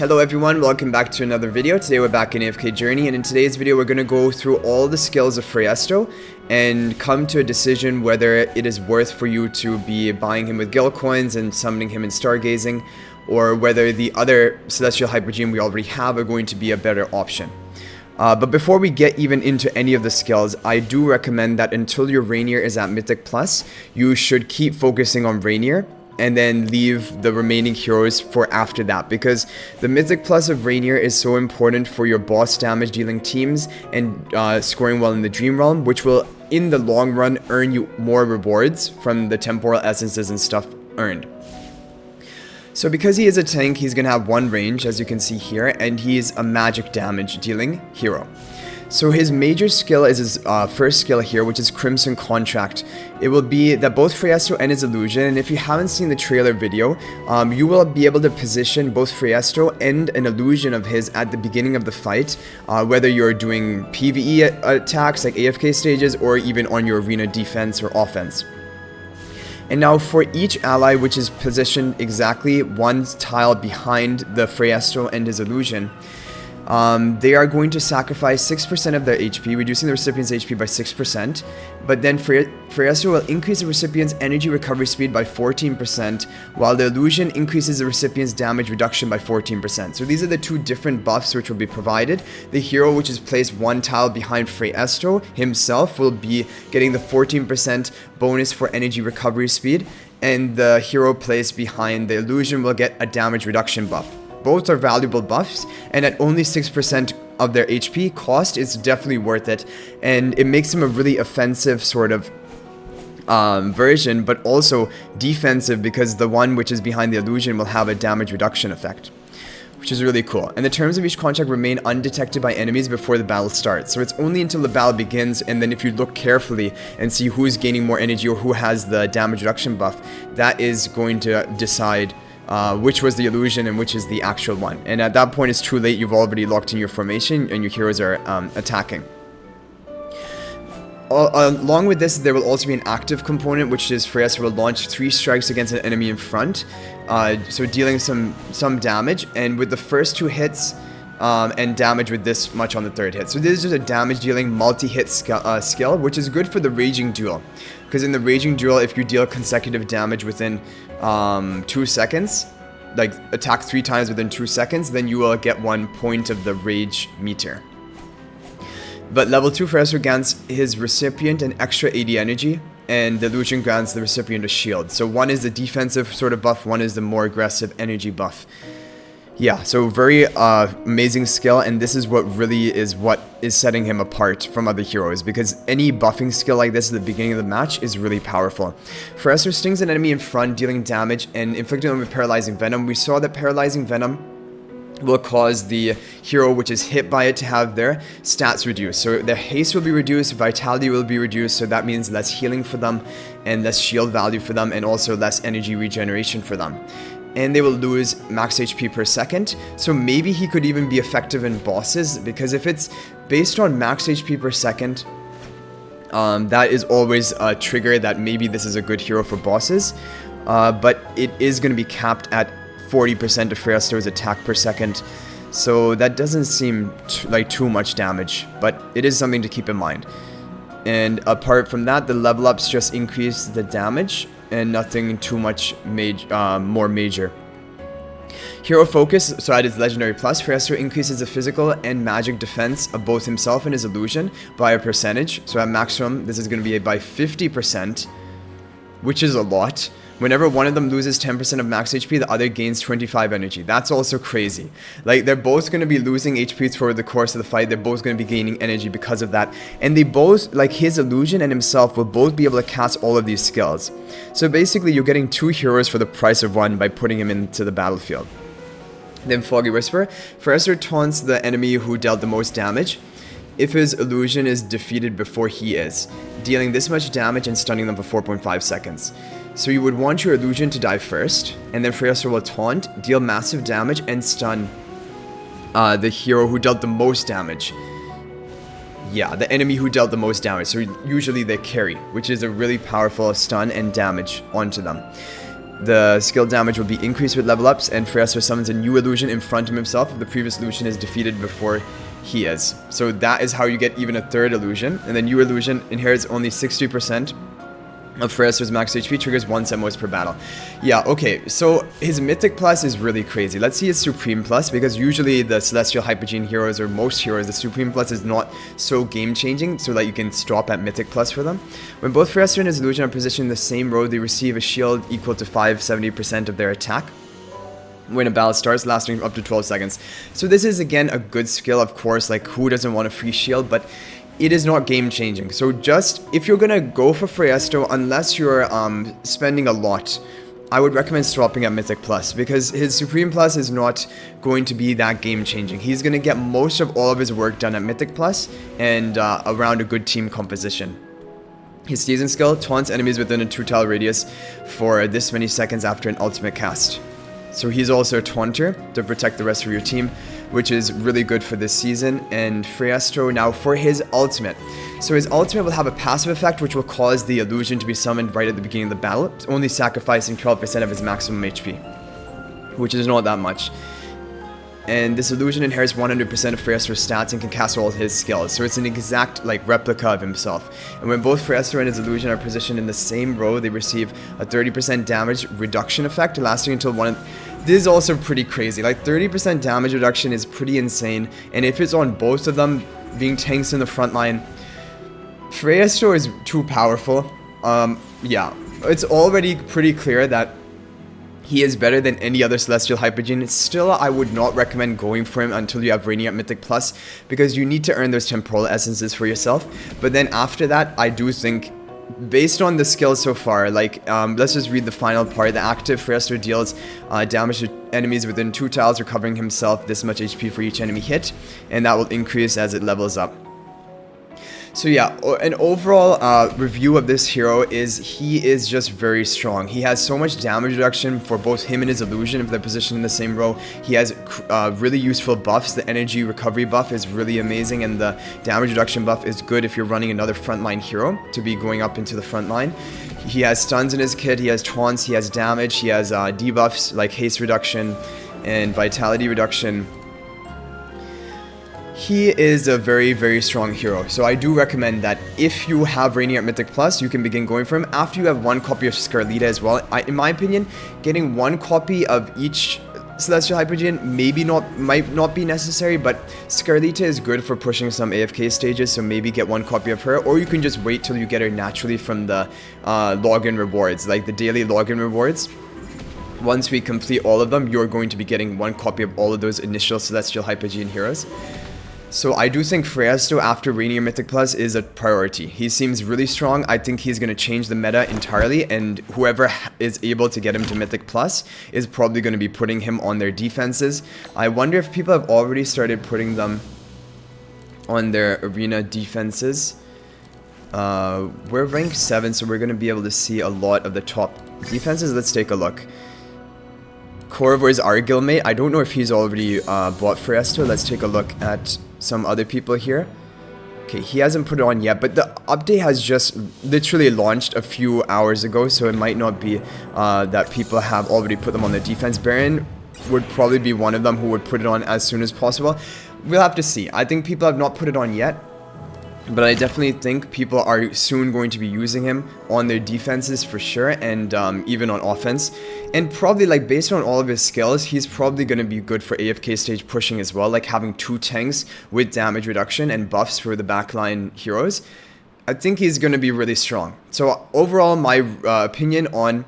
Hello everyone, welcome back to another video. Today we're back in AFK Journey, and in today's video we're going to go through all the skills of Phraesto and come to a decision whether it is worth for you to be buying him with guild coins and summoning him in stargazing, or whether the other celestial hypergene we already have are going to be a better option. But before we get even into any of the skills, I do recommend that until your Rainier is at Mythic Plus, you should keep focusing on Rainier and then leave the remaining heroes for after that, because the Mythic Plus of Rainier is so important for your boss damage dealing teams and scoring well in the Dream Realm, which will in the long run earn you more rewards from the temporal essences and stuff earned. So because he is a tank, he's going to have one range, as you can see here, and he's a magic damage dealing hero. So his major skill is his first skill here, which is Crimson Contract. It will be that both Phraesto and his illusion, and if you haven't seen the trailer video, you will be able to position both Phraesto and an illusion of his at the beginning of the fight, whether you're doing PvE attacks like AFK stages or even on your arena defense or offense. And now for each ally which is positioned exactly one tile behind the Phraesto and his illusion, they are going to sacrifice 6% of their HP, reducing the recipient's HP by 6%, but then Phraesto will increase the recipient's energy recovery speed by 14%, while the illusion increases the recipient's damage reduction by 14%. So these are the two different buffs which will be provided. The hero which is placed one tile behind Phraesto himself will be getting the 14% bonus for energy recovery speed, and the hero placed behind the illusion will get a damage reduction buff. Both are valuable buffs, and at only 6% of their HP cost, it's definitely worth it, and it makes them a really offensive sort of version, but also defensive, because the one which is behind the illusion will have a damage reduction effect, which is really cool. And the terms of each contract remain undetected by enemies before the battle starts, so it's only until the battle begins, and then if you look carefully and see who's gaining more energy or who has the damage reduction buff, that is going to decide which was the illusion and which is the actual one. And at that point it's too late, you've already locked in your formation and your heroes are attacking. Along with this, there will also be an active component, which is Phraesto will launch 3 strikes against an enemy in front, so dealing some damage, and with the first 2 hits and damage with this much on the 3rd hit. So this is just a damage dealing multi-hit skill, which is good for the Raging Duel, because in the Raging Duel, if you deal consecutive damage within 2 seconds, like attack 3 times within 2 seconds, then you will get 1 point of the rage meter. But level 2 Phraesto grants his recipient an extra 80 energy, and the illusion grants the recipient a shield. So one is the defensive sort of buff, one is the more aggressive energy buff. Yeah, so very amazing skill, and this is what really is setting him apart from other heroes, because any buffing skill like this at the beginning of the match is really powerful. Phraesto stings an enemy in front, dealing damage and inflicting them with paralyzing venom. We saw that paralyzing venom will cause the hero which is hit by it to have their stats reduced. So their haste will be reduced, vitality will be reduced, so that means less healing for them and less shield value for them, and also less energy regeneration for them. And they will lose max HP per second, so maybe he could even be effective in bosses, because if it's based on max HP per second, that is always a trigger that maybe this is a good hero for bosses, but it is going to be capped at 40% of Phraesto's attack per second, so that doesn't seem like too much damage, but it is something to keep in mind. And apart from that, the level ups just increase the damage and nothing too much more major. Hero Focus, so at its Legendary Plus, Phraesto increases the physical and magic defense of both himself and his illusion by a percentage. So at maximum, this is going to be by 50%, which is a lot. Whenever one of them loses 10% of max HP, the other gains 25 energy. That's also crazy. Like, they're both going to be losing HP throughout the course of the fight. They're both going to be gaining energy because of that. And they both, like his illusion and himself, will both be able to cast all of these skills. So basically, you're getting 2 heroes for the price of 1 by putting him into the battlefield. Then Foggy Whisper. Phraesto taunts the enemy who dealt the most damage if his illusion is defeated before he is, dealing this much damage and stunning them for 4.5 seconds. So you would want your illusion to die first, and then Phraesto will taunt, deal massive damage, and stun the hero who dealt the most damage. Yeah, the enemy who dealt the most damage. So usually they carry, which is a really powerful stun and damage onto them. The skill damage will be increased with level ups, and Phraesto summons a new illusion in front of himself if the previous illusion is defeated before he is. So that is how you get even a third illusion, and the new illusion inherits only 60% of Phraesto's max HP, triggers once at most per battle. Yeah, okay, so his Mythic Plus is really crazy. Let's see his Supreme Plus, because usually the Celestial Hypogean heroes, or most heroes, the Supreme Plus is not so game-changing, so that you can stop at Mythic Plus for them. When both Phraesto and his illusion are positioned in the same row, they receive a shield equal to 570% of their attack when a battle starts, lasting up to 12 seconds. So this is, again, a good skill, of course. Like, who doesn't want a free shield? But it is not game changing. So just, if you're gonna go for Phraesto, unless you're spending a lot, I would recommend swapping at Mythic Plus, because his Supreme Plus is not going to be that game changing. He's gonna get most of all of his work done at Mythic Plus and around a good team composition. His season skill taunts enemies within a 2-tile radius for this many seconds after an ultimate cast. So he's also a taunter to protect the rest of your team, which is really good for this season. And Phraesto, now for his ultimate. So his ultimate will have a passive effect which will cause the illusion to be summoned right at the beginning of the battle, only sacrificing 12% of his maximum HP, which is not that much. And this illusion inherits 100% of Phraesto's stats and can cast all his skills, so it's an exact like replica of himself. And when both Phraesto and his illusion are positioned in the same row, they receive a 30% damage reduction effect lasting until one. This is also pretty crazy. Like 30% damage reduction is pretty insane, and if it's on both of them being tanks in the front line, Phraesto is too powerful. Yeah, it's already pretty clear that he is better than any other Celestial Hypogean. Still, I would not recommend going for him until you have Rainier Mythic Plus, because you need to earn those temporal essences for yourself. But then after that, I do think, based on the skills so far, like, let's just read the final part. The active Phraesto deals damage to enemies within 2 tiles, recovering himself this much HP for each enemy hit, and that will increase as it levels up. So yeah, an overall review of this hero is he is just very strong. He has so much damage reduction for both him and his illusion if they're positioned in the same row. He has really useful buffs. The energy recovery buff is really amazing, and the damage reduction buff is good if you're running another frontline hero to be going up into the front line. He has stuns in his kit, he has taunts, he has damage, he has debuffs like haste reduction and vitality reduction. He is a very, very strong hero, so I do recommend that if you have Rainier Mythic Plus, you can begin going for him after you have 1 copy of Scarlita as well. In my opinion, getting 1 copy of each Celestial Hypogean might not be necessary, but Scarlita is good for pushing some AFK stages, so maybe get 1 copy of her, or you can just wait till you get her naturally from the login rewards, like the daily login rewards. Once we complete all of them, you're going to be getting 1 copy of all of those initial Celestial Hypogean heroes. So I do think Phraesto after Rainier Mythic Plus is a priority. He seems really strong. I think he's going to change the meta entirely, and whoever is able to get him to Mythic Plus is probably going to be putting him on their defenses. I wonder if people have already started putting them on their arena defenses. We're rank 7, so we're going to be able to see a lot of the top defenses. Let's take a look. Corvor is our guildmate. I don't know if he's already bought Phraesto. Let's take a look at some other people here. Okay, he hasn't put it on yet, but the update has just literally launched a few hours ago, so it might not be that people have already put them on their defense. Baron would probably be one of them who would put it on as soon as possible. We'll have to see. I think people have not put it on yet, but I definitely think people are soon going to be using him on their defenses for sure, and even on offense. And probably, like, based on all of his skills, he's probably going to be good for AFK stage pushing as well, like having 2 tanks with damage reduction and buffs for the backline heroes. I think he's going to be really strong. So overall, my opinion on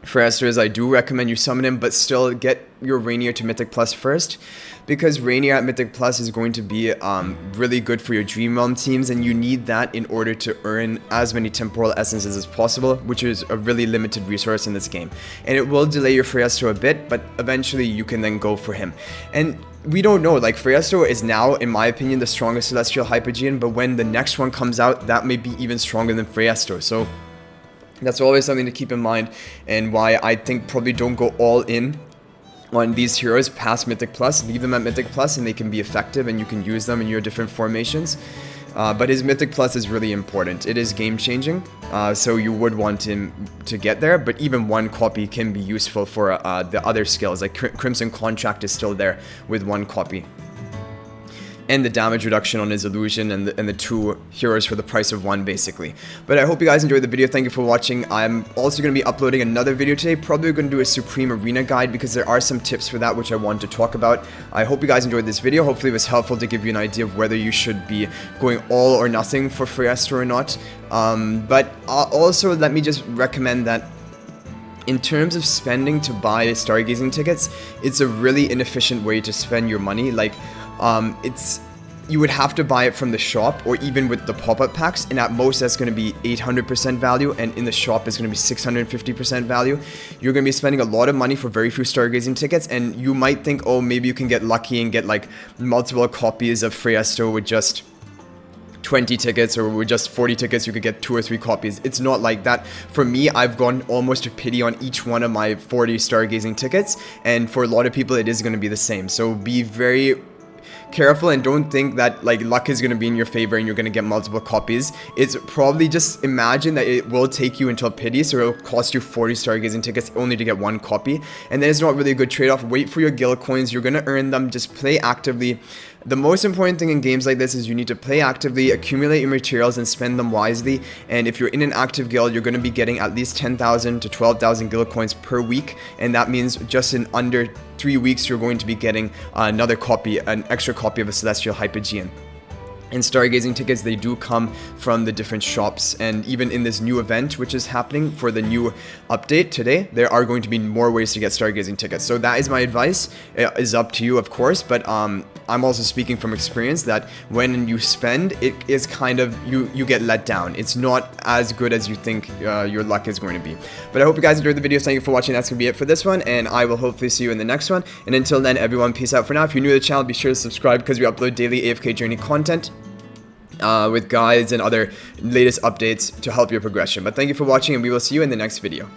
Phraesto is I do recommend you summon him, but still get your Rainier to Mythic Plus first, because Rainier at Mythic Plus is going to be really good for your Dream Realm teams, and you need that in order to earn as many temporal essences as possible, which is a really limited resource in this game. And it will delay your Phraesto a bit, but eventually you can then go for him. And we don't know, like, Phraesto is now, in my opinion, the strongest Celestial Hypogean, but when the next one comes out, that may be even stronger than Phraesto. So that's always something to keep in mind, and why I think probably don't go all in on these heroes past Mythic Plus. Leave them at Mythic Plus and they can be effective and you can use them in your different formations. but his Mythic Plus is really important. It is game changing, so you would want him to get there, but even one copy can be useful for the other skills, like Crimson Contract is still there with one copy. And the damage reduction on his illusion and the 2 heroes for the price of 1, basically. But I hope you guys enjoyed the video. Thank you for watching. I'm also going to be uploading another video today, probably going to do a Supreme Arena guide, because there are some tips for that which I want to talk about. I hope you guys enjoyed this video. Hopefully it was helpful to give you an idea of whether you should be going all or nothing for Phraesto or not. But also let me just recommend that in terms of spending to buy stargazing tickets, it's a really inefficient way to spend your money. Like, you would have to buy it from the shop, or even with the pop-up packs, and at most that's going to be 800% value, and in the shop is going to be 650% value. You're going to be spending a lot of money for very few stargazing tickets, and you might think, oh, maybe you can get lucky and get like multiple copies of Phraesto with just 20 tickets, or with just 40 tickets you could get 2 or 3 copies. It's not like that. For me, I've gone almost to pity on each one of my 40 stargazing tickets, and for a lot of people it is going to be the same. So be very careful and don't think that like luck is going to be in your favor and you're going to get multiple copies. It's probably, just imagine that it will take you until pity, so it'll cost you 40 stargazing tickets only to get 1 copy, and then it's not really a good trade-off. Wait for your guild coins, you're going to earn them. Just play actively. The most important thing in games like this is you need to play actively, accumulate your materials, and spend them wisely. And if you're in an active guild, you're going to be getting at least 10,000 to 12,000 guild coins per week, and that means just in under 3 weeks you're going to be getting another copy, an extra copy of a Celestial Hypogean. And stargazing tickets, they do come from the different shops, and even in this new event which is happening for the new update today, there are going to be more ways to get stargazing tickets. So that is my advice. It is up to you, of course, but I'm also speaking from experience that when you spend, it is kind of, you get let down. It's not as good as you think your luck is going to be. But I hope you guys enjoyed the video. Thank you for watching. That's going to be it for this one, and I will hopefully see you in the next one. And until then, everyone, peace out for now. If you're new to the channel, be sure to subscribe, because we upload daily AFK journey content with guides and other latest updates to help your progression. But thank you for watching, and we will see you in the next video.